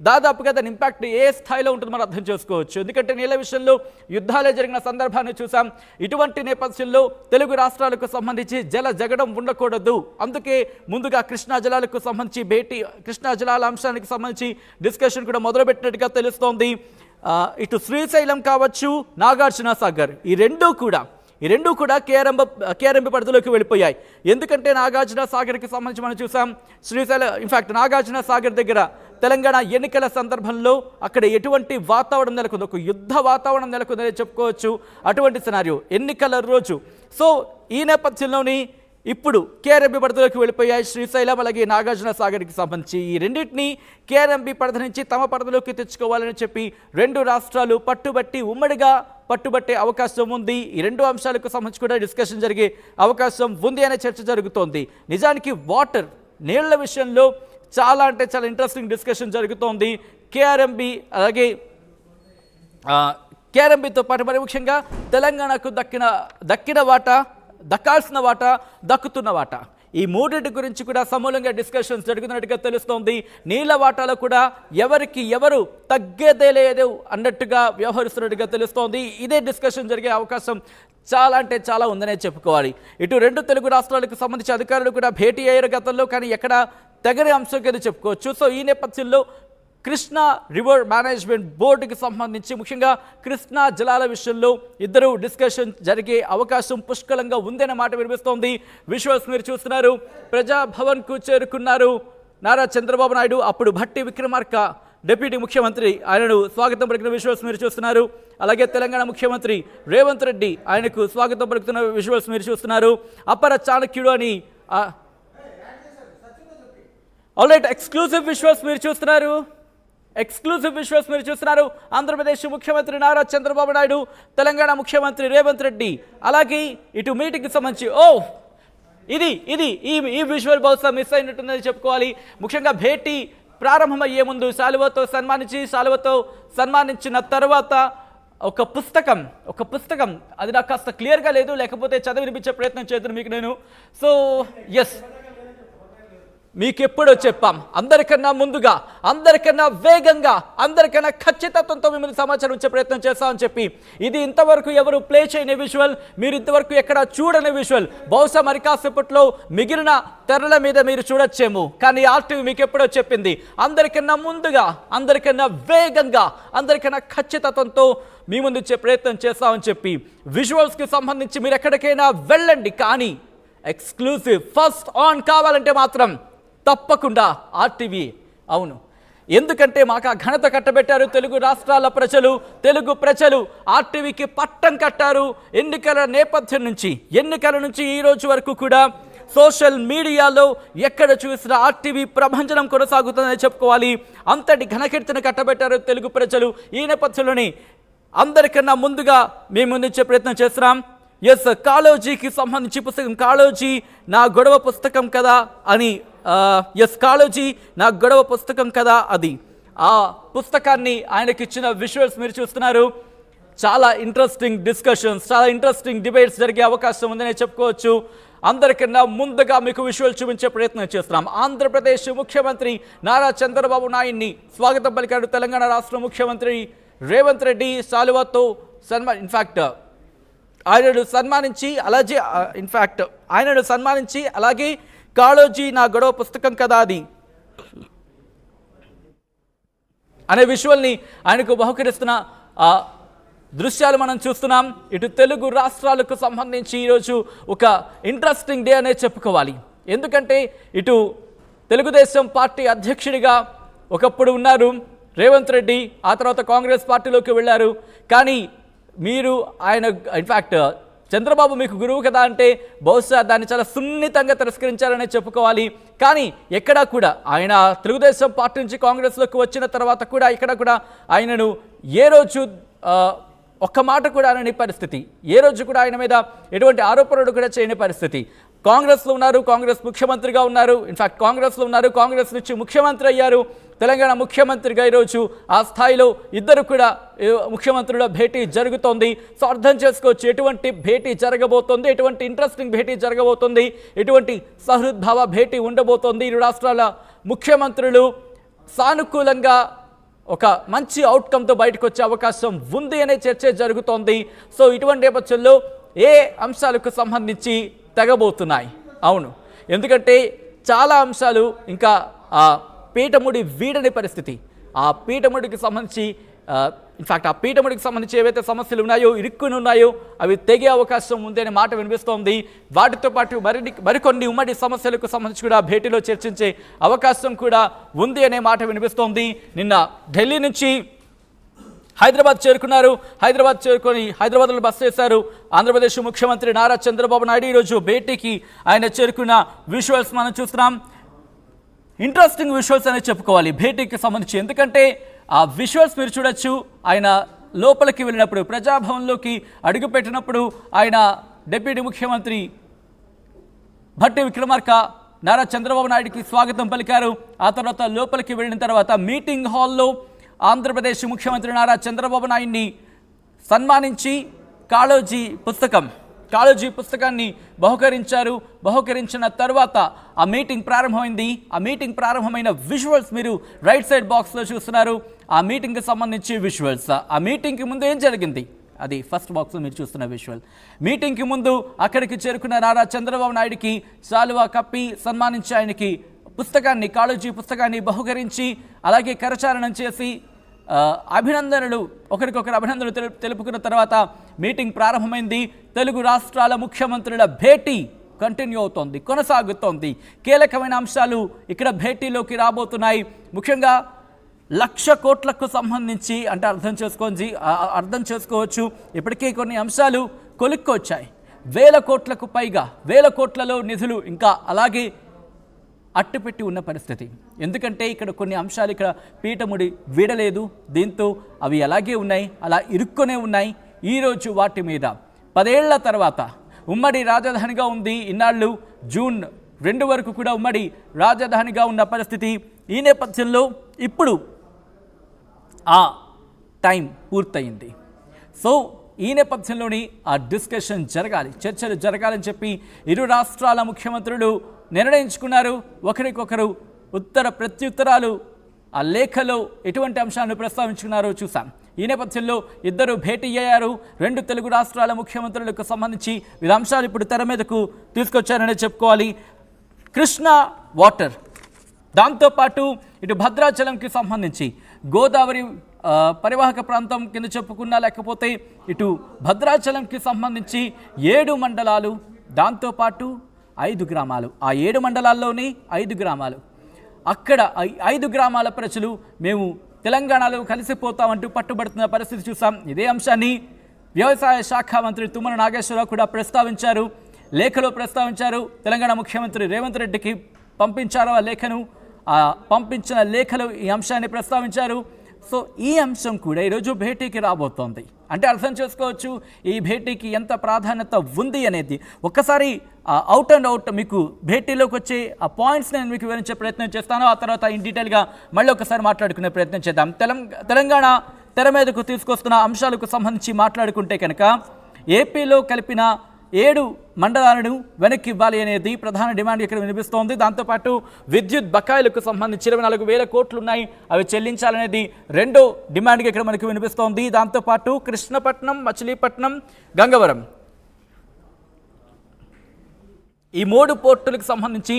దాదాపుగా దాని ఇంపాక్ట్ ఏ స్థాయిలో ఉంటుందో మనం అర్థం చేసుకోవచ్చు. ఎందుకంటే నీళ్ల విషయంలో యుద్ధాలే జరిగిన సందర్భాన్ని చూసాం. ఇటువంటి నేపథ్యంలో తెలుగు రాష్ట్రాలకు సంబంధించి జల జగడం ఉండకూడదు, అందుకే ముందుగా కృష్ణా జలాలకు సంబంధించి కృష్ణా జలాల అంశానికి సంబంధించి డిస్కషన్ కూడా మొదలుపెట్టినట్టుగా తెలుస్తోంది. ఇటు శ్రీశైలం కావచ్చు, నాగార్జున సాగర్, ఈ రెండు కూడా కేఆర్ఎంబీ పరిధిలోకి వెళ్ళిపోయాయి. ఎందుకంటే నాగార్జున సాగర్కి సంబంధించి మనం చూసాం, శ్రీశైలం ఇన్ఫ్యాక్ట్ నాగార్జున సాగర్ దగ్గర తెలంగాణ ఎన్నికల సందర్భంలో అక్కడ ఎటువంటి వాతావరణం నెలకొంది, ఒక యుద్ధ వాతావరణం నెలకొందని చెప్పుకోవచ్చు. అటువంటి సినారియో ఎన్నికల రోజు. సో ఈ నేపథ్యంలోని ఇప్పుడు కేఆర్ఎంబీ పరిధిలోకి వెళ్ళిపోయాయి శ్రీశైలం అలాగే నాగార్జున సాగర్కి సంబంధించి. ఈ రెండింటినీ కేఆర్ఎంబీ పరిధి నుంచి తమ పరిధిలోకి తెచ్చుకోవాలని చెప్పి రెండు రాష్ట్రాలు ఉమ్మడిగా పట్టుబట్టే అవకాశం ఉంది. ఈ రెండు అంశాలకు సంబంధించి కూడా డిస్కషన్ జరిగే అవకాశం ఉంది అనే చర్చ జరుగుతోంది. నిజానికి నీళ్ల విషయంలో చాలా ఇంట్రెస్టింగ్ డిస్కషన్ జరుగుతోంది. కేఆర్ఎంబీతో పాటు మరి ముఖ్యంగా తెలంగాణకు దక్కాల్సిన వాటా, దక్కుతున్న వాటా, ఈ మూడింటి గురించి కూడా సమూలంగా డిస్కషన్స్ జరుగుతున్నట్టుగా తెలుస్తోంది. నీళ్ల వాటాలో కూడా ఎవరు తగ్గేదే లేదు అన్నట్టుగా వ్యవహరిస్తున్నట్టుగా తెలుస్తోంది. ఇదే డిస్కషన్ జరిగే అవకాశం చాలా ఉందనే చెప్పుకోవాలి. ఇటు రెండు తెలుగు రాష్ట్రాలకు సంబంధించి అధికారులు కూడా భేటీ అయ్యారు గతంలో, కానీ ఎక్కడ తగని అంశం కింద చెప్పుకోవచ్చు. సో ఈ నేపథ్యంలో కృష్ణా రివర్ మేనేజ్మెంట్ బోర్డుకి సంబంధించి ముఖ్యంగా కృష్ణా జలాల విషయంలో ఇద్దరు డిస్కషన్ జరిగే అవకాశం పుష్కలంగా ఉందనే మాట వినిపిస్తోంది. విజువల్స్ మీరు చూస్తున్నారు. ప్రజాభవన్కు చేరుకున్నారు నారా చంద్రబాబు నాయుడు. అప్పుడు భట్టి విక్రమార్క డిప్యూటీ ముఖ్యమంత్రి, ఆయనను స్వాగతం పలికిన విజువల్స్ మీరు చూస్తున్నారు. అలాగే తెలంగాణ ముఖ్యమంత్రి రేవంత్ రెడ్డి ఆయనకు స్వాగతం పలుకుతున్న విజువల్స్ మీరు చూస్తున్నారు. అపర చాణక్యుడు అని ఆల్రైట్ ఎక్స్క్లూజివ్ విజువల్స్ మీరు చూస్తున్నారు. ఆంధ్రప్రదేశ్ ముఖ్యమంత్రి నారా చంద్రబాబు నాయుడు, తెలంగాణ ముఖ్యమంత్రి రేవంత్ రెడ్డి, అలాగే ఇటు మీటింగ్కి సంబంధించి ఈ విజువల్ బహుశా మిస్ అయినట్టుందని చెప్పుకోవాలి. ముఖ్యంగా భేటీ ప్రారంభమయ్యే ముందు శాలువతో సన్మానించిన తర్వాత ఒక పుస్తకం అది నాకు కాస్త క్లియర్గా లేదు, లేకపోతే చదివి వినిపించే ప్రయత్నం చేద్దాను మీకు నేను. సో మీకు ఎప్పుడో చెప్పాం, అందరికన్నా ముందుగా, అందరికన్నా వేగంగా, అందరికన్నా ఖచ్చితత్వంతో మిమ్మల్ని సమాచారం ఇచ్చే ప్రయత్నం చేస్తామని చెప్పి. ఇది ఇంతవరకు ఎవరు ప్లే చేయని విజువల్, మీరు ఇంతవరకు ఎక్కడ చూడని విజువల్. బహుశా మరి కాసేపట్లో మిగిలిన తెరల మీద మీరు చూడొచ్చేమో, కానీ ఆర్టీవీ మీకు ఎప్పుడో చెప్పింది, అందరికన్నా ముందుగా, అందరికన్నా వేగంగా, అందరికన్నా ఖచ్చితత్వంతో మీ ముందు ఇచ్చే ప్రయత్నం చేస్తామని చెప్పి. విజువల్స్కి సంబంధించి మీరు ఎక్కడికైనా వెళ్ళండి, కానీ ఎక్స్క్లూజివ్ ఫస్ట్ ఆన్ కావాలంటే మాత్రం తప్పకుండా ఆర్టీవీ. అవును, ఎందుకంటే మాకు ఆ ఘనత కట్టబెట్టారు తెలుగు రాష్ట్రాల ప్రజలు, తెలుగు ప్రజలు ఆర్టీవీకి పట్టం కట్టారు. ఎన్నికల నుంచి ఈ రోజు వరకు కూడా సోషల్ మీడియాలో ఎక్కడ చూసినా ఆర్టీవీ ప్రభంజనం కొనసాగుతుందని చెప్పుకోవాలి. అంతటి ఘనకీర్తిని కట్టబెట్టారు తెలుగు ప్రజలు. ఈ నేపథ్యంలోని అందరికన్నా ముందుగా మేము ముందుంచే ప్రయత్నం చేస్తున్నాం. కాళోజీకి సంబంధించి పుస్తకం, కాళోజీ నా గొడవ పుస్తకం కదా అని, కాళోజీ నా గొడవ పుస్తకం కదా అది. ఆ పుస్తకాన్ని ఆయనకి ఇచ్చిన విజువల్స్ మీరు చూస్తున్నారు. చాలా ఇంట్రెస్టింగ్ డిస్కషన్స్, చాలా ఇంట్రెస్టింగ్ డిబేట్స్ జరిగే అవకాశం ఉందని చెప్పుకోవచ్చు. అందరికన్నా ముందుగా మీకు విజువల్ చూపించే ప్రయత్నం చేస్తున్నాం. ఆంధ్రప్రదేశ్ ముఖ్యమంత్రి నారా చంద్రబాబు నాయుడిని స్వాగతం పలికాడు తెలంగాణ రాష్ట్ర ముఖ్యమంత్రి రేవంత్ రెడ్డి. శాలువాతో ఆయనను సన్మానించి అలాగే కాళోజీ నా గొడవ పుస్తకం కదా అది అనే విజువల్ని ఆయనకు బహుకరిస్తున్న దృశ్యాలు మనం చూస్తున్నాం. ఇటు తెలుగు రాష్ట్రాలకు సంబంధించి ఈరోజు ఒక ఇంట్రెస్టింగ్ డే అనే చెప్పుకోవాలి. ఎందుకంటే ఇటు తెలుగుదేశం పార్టీ అధ్యక్షుడిగా ఒకప్పుడు ఉన్నారు రేవంత్ రెడ్డి, ఆ తర్వాత కాంగ్రెస్ పార్టీలోకి వెళ్ళారు. కానీ ఆయన చంద్రబాబు మీకు గురువు కదా అంటే బహుశా దాన్ని చాలా సున్నితంగా తిరస్కరించారనే చెప్పుకోవాలి. కానీ ఎక్కడా కూడా ఆయన తెలుగుదేశం పార్టీ నుంచి కాంగ్రెస్లోకి వచ్చిన తర్వాత కూడా ఇక్కడ కూడా ఆయనను ఏ రోజు ఒక్క మాట కూడా అనని పరిస్థితి, ఏ రోజు కూడా ఆయన మీద ఎటువంటి ఆరోపణలు కూడా చేయని పరిస్థితి. కాంగ్రెస్లో ఉన్నారు, కాంగ్రెస్ ముఖ్యమంత్రిగా ఉన్నారు, ఇన్ఫ్యాక్ట్ కాంగ్రెస్లో ఉన్నారు, కాంగ్రెస్ నుంచి ముఖ్యమంత్రి అయ్యారు, తెలంగాణ ముఖ్యమంత్రిగా ఈరోజు ఆ స్థాయిలో ఇద్దరు కూడా ముఖ్యమంత్రుల భేటీ జరుగుతోంది. సో అర్థం చేసుకోవచ్చు ఎటువంటి భేటీ జరగబోతోంది, ఎటువంటి ఇంట్రెస్టింగ్ భేటీ జరగబోతోంది, ఎటువంటి సహృద్భావ భేటీ ఉండబోతోంది. ఇరు రాష్ట్రాల ముఖ్యమంత్రులు సానుకూలంగా ఒక మంచి అవుట్కమ్తో బయటకు వచ్చే అవకాశం ఉంది అనే చర్చ జరుగుతోంది. సో ఇటువంటి నేపథ్యంలో ఏ అంశాలకు సంబంధించి తెగబోతున్నాయి? అవును, ఎందుకంటే చాలా అంశాలు ఇంకా పీఠముడి వీడని పరిస్థితి. ఆ పీఠముడికి సంబంధించి ఇన్ఫ్యాక్ట్ ఆ పీఠముడికి సంబంధించి ఏవైతే సమస్యలు ఉన్నాయో, ఇరుక్కుని ఉన్నాయో అవి తెగే అవకాశం ఉంది అనే మాట వినిపిస్తోంది. వాటితో పాటు మరికొన్ని ఉమ్మడి సమస్యలకు సంబంధించి కూడా భేటీలో చర్చించే అవకాశం కూడా ఉంది అనే మాట వినిపిస్తోంది. నిన్న ఢిల్లీ నుంచి హైదరాబాద్ చేరుకున్నారు. హైదరాబాద్ చేరుకొని హైదరాబాద్లో బస చేశారు ఆంధ్రప్రదేశ్ ముఖ్యమంత్రి నారా చంద్రబాబు నాయుడు. ఈరోజు భేటీకి ఆయన చేరుకున్న విజువల్స్ మనం చూస్తున్నాం. ఇంట్రెస్టింగ్ విజువల్స్ అనేది చెప్పుకోవాలి భేటీకి సంబంధించి. ఎందుకంటే ఆ విజువల్స్ మీరు చూడొచ్చు. ఆయన లోపలికి వెళ్ళినప్పుడు, ప్రజాభవన్లోకి అడుగుపెట్టినప్పుడు ఆయన డిప్యూటీ ముఖ్యమంత్రి భట్టి విక్రమార్క నారా చంద్రబాబు నాయుడికి స్వాగతం పలికారు. ఆ తర్వాత లోపలికి వెళ్ళిన తర్వాత మీటింగ్ హాల్లో ఆంధ్రప్రదేశ్ ముఖ్యమంత్రి నారా చంద్రబాబు నాయుడిని సన్మానించి కాళోజీ పుస్తకాన్ని బహుకరించారు. బహుకరించిన తర్వాత ఆ మీటింగ్ ప్రారంభమైంది. ఆ మీటింగ్ ప్రారంభమైన విజువల్స్ మీరు రైట్ సైడ్ బాక్స్లో చూస్తున్నారు. ఆ మీటింగ్కి సంబంధించి విజువల్స్. ఆ మీటింగ్కి ముందు ఏం జరిగింది అది ఫస్ట్ బాక్స్లో మీరు చూస్తున్న విజువల్. మీటింగ్కి ముందు అక్కడికి చేరుకున్న నారా చంద్రబాబు నాయుడికి శాలువా కప్పి సన్మానించి ఆయనకి కాళోజీ పుస్తకాన్ని బహుకరించి అలాగే కరచాలనం చేసి ఒకరికొకరు అభినందనలు తెలుపుకున్న తర్వాత మీటింగ్ ప్రారంభమైంది. తెలుగు రాష్ట్రాల ముఖ్యమంత్రుల భేటీ కంటిన్యూ అవుతోంది, కొనసాగుతోంది. కీలకమైన అంశాలు ఇక్కడ భేటీలోకి రాబోతున్నాయి. ముఖ్యంగా 1,00,000 కోట్లకు సంబంధించి అంటే అర్థం చేసుకోవచ్చు. ఇప్పటికే కొన్ని అంశాలు కొలిక్కొచ్చాయి. 1,000 కోట్లకు పైగా, 1,000 కోట్లలో నిధులు ఇంకా అలాగే అట్టుపెట్టి ఉన్న పరిస్థితి. ఎందుకంటే ఇక్కడ కొన్ని అంశాలు ఇక్కడ పీఠముడి వీడలేదు. దీంతో అవి అలాగే ఉన్నాయి, అలా ఇరుక్కునే ఉన్నాయి. ఈరోజు వాటి మీద 10 ఏళ్ల తర్వాత ఉమ్మడి రాజధానిగా ఉంది. ఇన్నాళ్ళు జూన్ 2 వరకు కూడా ఉమ్మడి రాజధానిగా ఉన్న పరిస్థితి. ఈ నేపథ్యంలో ఇప్పుడు ఆ టైం పూర్తయింది. సో ఈ నేపథ్యంలోని ఆ డిస్కషన్ జరగాలి, చర్చలు జరగాలని చెప్పి ఇరు రాష్ట్రాల ముఖ్యమంత్రులు నిర్ణయించుకున్నారు. ఒకరికొకరు ప్రత్యుత్తరాలు ఆ లేఖలో ఎటువంటి అంశాలను ప్రస్తావించుకున్నారో చూసాం. ఈ నేపథ్యంలో ఇద్దరు భేటీ అయ్యారు. 2 తెలుగు రాష్ట్రాల ముఖ్యమంత్రులకు సంబంధించి వివిధ అంశాలు ఇప్పుడు తెర మీదకు తీసుకొచ్చారనే చెప్పుకోవాలి. కృష్ణా వాటర్, దాంతోపాటు ఇటు భద్రాచలంకి సంబంధించి గోదావరి పరివాహక ప్రాంతం కింద చెప్పుకున్నా, లేకపోతే ఇటు భద్రాచలంకి సంబంధించి 7 మండలాలు, దాంతోపాటు 5 గ్రామాలు. ఆ 7 మండలాల్లోని 5 గ్రామాలు, అక్కడ 5 గ్రామాల ప్రజలు మేము తెలంగాణలో కలిసిపోతామంటూ పట్టుబడుతున్న పరిస్థితి చూసాం. ఇదే అంశాన్ని వ్యవసాయ శాఖ మంత్రి తుమ్మల నాగేశ్వరరావు కూడా ప్రస్తావించారు, లేఖలో ప్రస్తావించారు. తెలంగాణ ముఖ్యమంత్రి రేవంత్ రెడ్డికి పంపించారు ఆ లేఖను. పంపించిన లేఖలో ఈ అంశాన్ని ప్రస్తావించారు. సో ఈ అంశం కూడా ఈరోజు భేటీకి రాబోతోంది. అంటే అర్థం చేసుకోవచ్చు ఈ భేటీకి ఎంత ప్రాధాన్యత ఉంది అనేది. ఒక్కసారి అవుట్ అండ్ అవుట్ మీకు భేటీలోకి వచ్చే ఆ పాయింట్స్ నేను మీకు వివరించే ప్రయత్నం చేస్తాను. ఆ తర్వాత ఇన్ డీటెయిల్గా మళ్ళీ ఒకసారి మాట్లాడుకునే ప్రయత్నం చేద్దాం. తెలంగాణ తెర మీదకు తీసుకొస్తున్న అంశాలకు సంబంధించి మాట్లాడుకుంటే కనుక ఏపీలో కలిపిన 7 మండలాలను వెనక్కి ఇవ్వాలి అనేది ప్రధాన డిమాండ్ ఇక్కడ వినిపిస్తోంది. దాంతోపాటు విద్యుత్ బకాయిలకు సంబంధించి 24,000 కోట్లు ఉన్నాయి, అవి చెల్లించాలనేది రెండో డిమాండ్గా ఇక్కడ మనకు వినిపిస్తోంది. దాంతోపాటు కృష్ణపట్నం, మచిలీపట్నం, గంగవరం ఈ 3 పోర్టులకు సంబంధించి